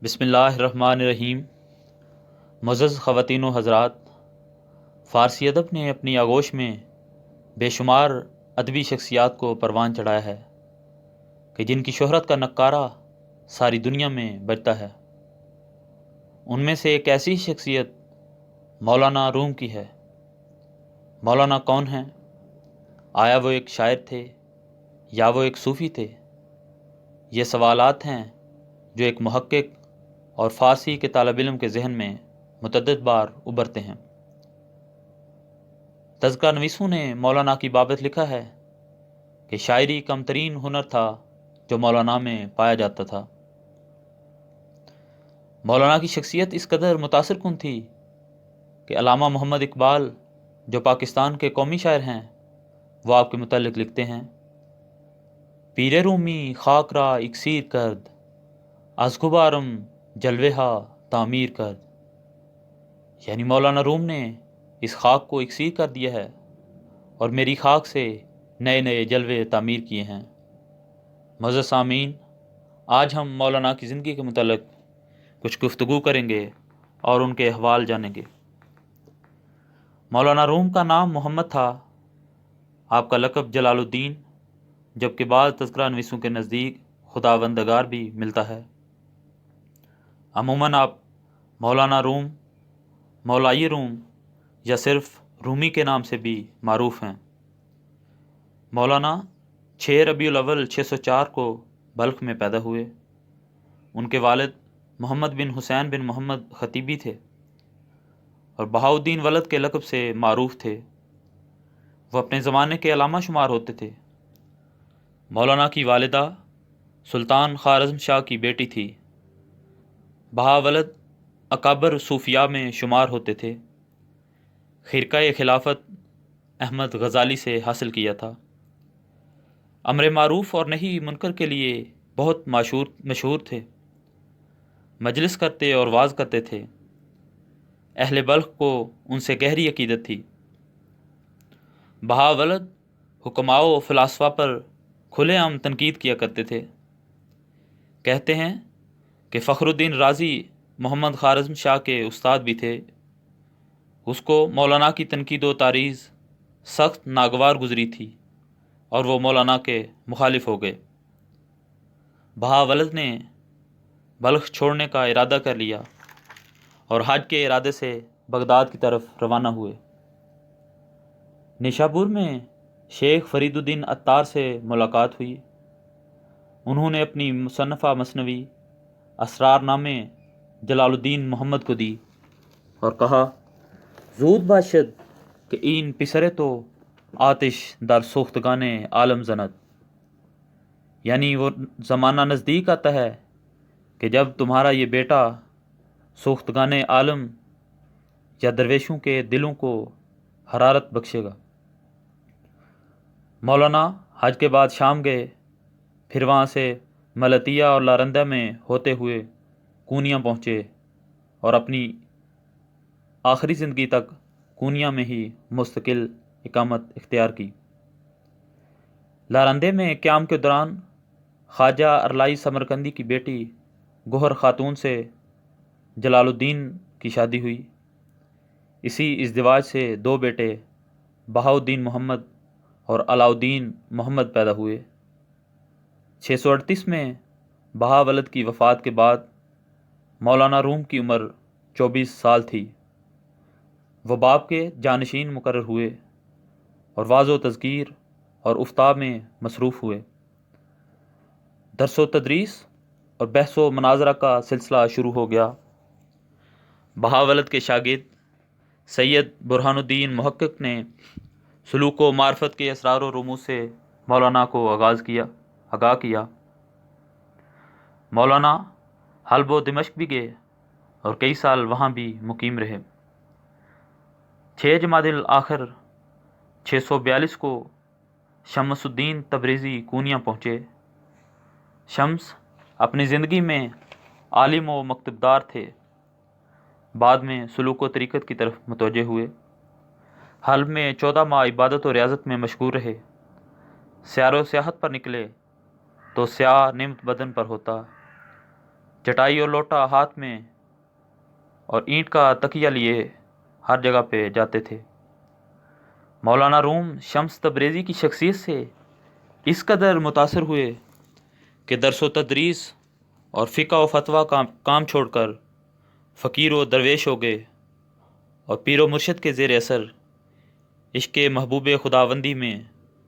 بسم اللہ الرحمن الرحیم۔ معزز خواتین و حضرات، فارسی ادب نے اپنی آغوش میں بے شمار ادبی شخصیات کو پروان چڑھایا ہے کہ جن کی شہرت کا نکارہ ساری دنیا میں بجتا ہے۔ ان میں سے ایک ایسی شخصیت مولانا روم کی ہے۔ مولانا کون ہیں؟ آیا وہ ایک شاعر تھے یا وہ ایک صوفی تھے؟ یہ سوالات ہیں جو ایک محقق اور فارسی کے طالب علم کے ذہن میں متعدد بار ابھرتے ہیں۔ تذکرہ نویسوں نے مولانا کی بابت لکھا ہے کہ شاعری کم ترین ہنر تھا جو مولانا میں پایا جاتا تھا۔ مولانا کی شخصیت اس قدر متاثر کن تھی کہ علامہ محمد اقبال جو پاکستان کے قومی شاعر ہیں، وہ آپ کے متعلق لکھتے ہیں: پیر رومی خاک را اکسیر کرد، از غبارم جلوہ ہا تعمیر کرد۔ یعنی مولانا روم نے اس خاک کو اکسیر کر دیا ہے اور میری خاک سے نئے نئے جلوے تعمیر کیے ہیں۔ معزز سامعین، آج ہم مولانا کی زندگی کے متعلق کچھ گفتگو کریں گے اور ان کے احوال جانیں گے۔ مولانا روم کا نام محمد تھا، آپ کا لقب جلال الدین، جبکہ بعض تذکرہ نویسوں کے نزدیک خداوندگار بھی ملتا ہے۔ عموماً آپ مولانا روم، مولائی روم یا صرف رومی کے نام سے بھی معروف ہیں۔ مولانا 6 ربیع الاول 604 کو بلخ میں پیدا ہوئے۔ ان کے والد محمد بن حسین بن محمد خطیبی تھے اور بہاؤالدین ولد کے لقب سے معروف تھے۔ وہ اپنے زمانے کے علامہ شمار ہوتے تھے۔ مولانا کی والدہ سلطان خوارزم شاہ کی بیٹی تھی۔ بہاولد اکابر صوفیاء میں شمار ہوتے تھے۔ خرقہ خلافت احمد غزالی سے حاصل کیا تھا۔ امر معروف اور نہی منکر کے لیے بہت مشہور تھے۔ مجلس کرتے اور واعظ کرتے تھے۔ اہل بلخ کو ان سے گہری عقیدت تھی۔ بہاولد حکماء و فلاسفہ پر کھلے عام تنقید کیا کرتے تھے۔ کہتے ہیں کہ فخر الدین رازی محمد خوارزم شاہ کے استاد بھی تھے۔ اس کو مولانا کی تنقید و تعریض سخت ناگوار گزری تھی اور وہ مولانا کے مخالف ہو گئے۔ بہاولد نے بلخ چھوڑنے کا ارادہ کر لیا اور حج کے ارادے سے بغداد کی طرف روانہ ہوئے۔ نیشابور میں شیخ فرید الدین عطار سے ملاقات ہوئی۔ انہوں نے اپنی مصنفہ مثنوی اسرار نامے جلال الدین محمد کو دی اور کہا: زود باشد کہ این پسرے تو آتش در سوختگانے عالم زند۔ یعنی وہ زمانہ نزدیک آتا ہے کہ جب تمہارا یہ بیٹا سوختگانے عالم یا درویشوں کے دلوں کو حرارت بخشے گا۔ مولانا حج کے بعد شام گئے، پھر وہاں سے ملتیہ اور لارندہ میں ہوتے ہوئے کونیا پہنچے اور اپنی آخری زندگی تک کونیا میں ہی مستقل اقامت اختیار کی۔ لارندے میں قیام کے دوران خواجہ ارلائی سمرقندی کی بیٹی گوہر خاتون سے جلال الدین کی شادی ہوئی۔ اسی ازدواج سے 2 بیٹے بہاؤالدین محمد اور علاؤالدین محمد پیدا ہوئے۔ 638 میں بہاولد کی وفات کے بعد مولانا روم کی عمر 24 سال تھی۔ وہ باپ کے جانشین مقرر ہوئے اور وعظ و تذکیر اور افتاء میں مصروف ہوئے۔ درس و تدریس اور بحث و مناظرہ کا سلسلہ شروع ہو گیا۔ بہاولد کے شاگرد سید برہان الدین محقق نے سلوک و معرفت کے اسرار و رموز سے مولانا کو آگاہ کیا۔ مولانا حلب و دمشق بھی گئے اور کئی سال وہاں بھی مقیم رہے۔ 6 جمادی الاخر 642 کو شمس الدین تبریزی کونیا پہنچے۔ شمس اپنی زندگی میں عالم و مکتبدار تھے۔ بعد میں سلوک و طریقت کی طرف متوجہ ہوئے۔ حلب میں 14 ماہ عبادت و ریاضت میں مشغول رہے۔ سیر و سیاحت پر نکلے تو سیاہ نمت بدن پر ہوتا، چٹائی اور لوٹا ہاتھ میں اور اینٹ کا تکیہ لیے ہر جگہ پہ جاتے تھے۔ مولانا روم شمس تبریزی کی شخصیت سے اس قدر متاثر ہوئے کہ درس و تدریس اور فقہ و فتویٰ کا کام چھوڑ کر فقیر و درویش ہو گئے اور پیر و مرشد کے زیر اثر عشق محبوب خداوندی میں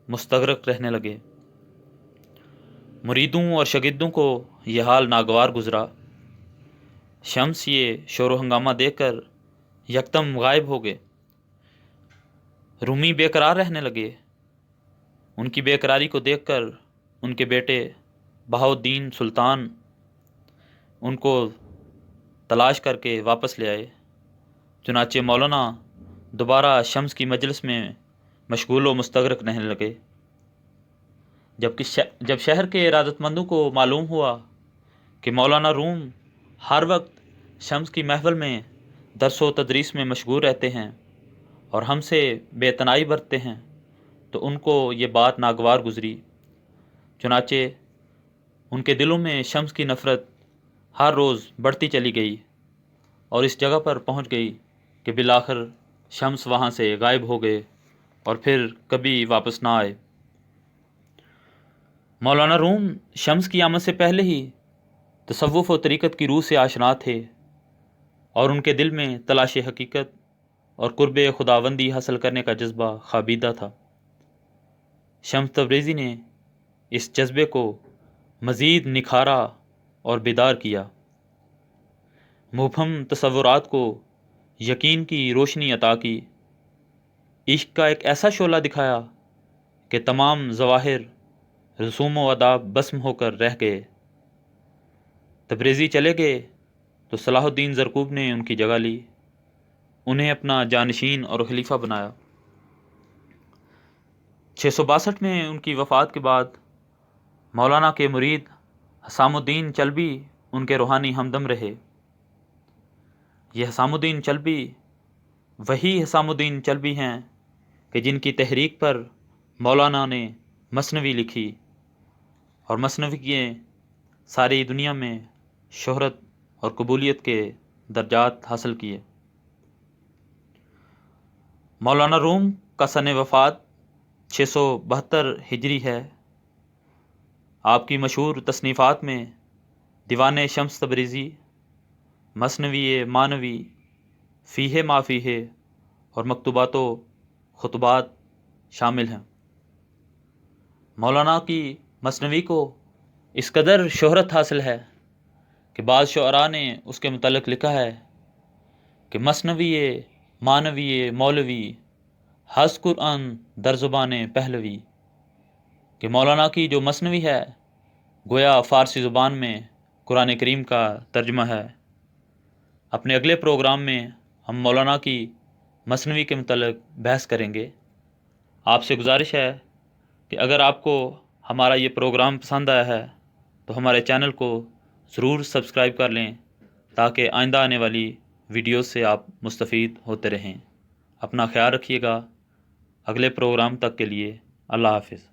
مستغرق رہنے لگے۔ مریدوں اور شاگردوں کو یہ حال ناگوار گزرا۔ شمس یہ شور و ہنگامہ دیکھ کر یکدم غائب ہو گئے۔ رومی بے قرار رہنے لگے۔ ان کی بے قراری کو دیکھ کر ان کے بیٹے بہاؤالدین سلطان ان کو تلاش کر کے واپس لے آئے۔ چنانچہ مولانا دوبارہ شمس کی مجلس میں مشغول و مستغرق رہنے لگے۔ جب شہر کے ارادت مندوں کو معلوم ہوا کہ مولانا روم ہر وقت شمس کی محفل میں درس و تدریس میں مشغول رہتے ہیں اور ہم سے بے اعتنائی برتتے ہیں، تو ان کو یہ بات ناگوار گزری۔ چنانچہ ان کے دلوں میں شمس کی نفرت ہر روز بڑھتی چلی گئی اور اس جگہ پر پہنچ گئی کہ بالآخر شمس وہاں سے غائب ہو گئے اور پھر کبھی واپس نہ آئے۔ مولانا روم شمس کی آمد سے پہلے ہی تصوف و طریقت کی روح سے آشنا تھے اور ان کے دل میں تلاش حقیقت اور قرب خداوندی حاصل کرنے کا جذبہ خوابیدہ تھا۔ شمس تبریزی نے اس جذبے کو مزید نکھارا اور بیدار کیا، مبہم تصورات کو یقین کی روشنی عطا کی، عشق کا ایک ایسا شعلہ دکھایا کہ تمام ظواہر رسوم و آداب بسم ہو کر رہ گئے۔ تبریزی چلے گئے تو صلاح الدین زرکوب نے ان کی جگہ لی، انہیں اپنا جانشین اور خلیفہ بنایا۔ 662 میں ان کی وفات کے بعد مولانا کے مرید حسام الدین چلبی ان کے روحانی ہمدم رہے۔ یہ حسام الدین چلبی وہی حسام الدین چلبی ہیں کہ جن کی تحریک پر مولانا نے مثنوی لکھی اور مثنوی کے ساری دنیا میں شہرت اور قبولیت کے درجات حاصل کیے۔ مولانا روم کا سن وفات 672 ہجری ہے۔ آپ کی مشہور تصنیفات میں دیوان شمس تبریزی، مثنوی مانوی، فیہ ما فیہ اور مکتوبات و خطبات شامل ہیں۔ مولانا کی مثنوی کو اس قدر شہرت حاصل ہے کہ بعض شعراء نے اس کے متعلق لکھا ہے کہ مثنوی مانوی مولوی حس قرآن در زبان پہلوی، کہ مولانا کی جو مثنوی ہے گویا فارسی زبان میں قرآن کریم کا ترجمہ ہے۔ اپنے اگلے پروگرام میں ہم مولانا کی مثنوی کے متعلق بحث کریں گے۔ آپ سے گزارش ہے کہ اگر آپ کو ہمارا یہ پروگرام پسند آیا ہے تو ہمارے چینل کو ضرور سبسکرائب کر لیں تاکہ آئندہ آنے والی ویڈیوز سے آپ مستفید ہوتے رہیں۔ اپنا خیال رکھیے گا۔ اگلے پروگرام تک کے لیے اللہ حافظ۔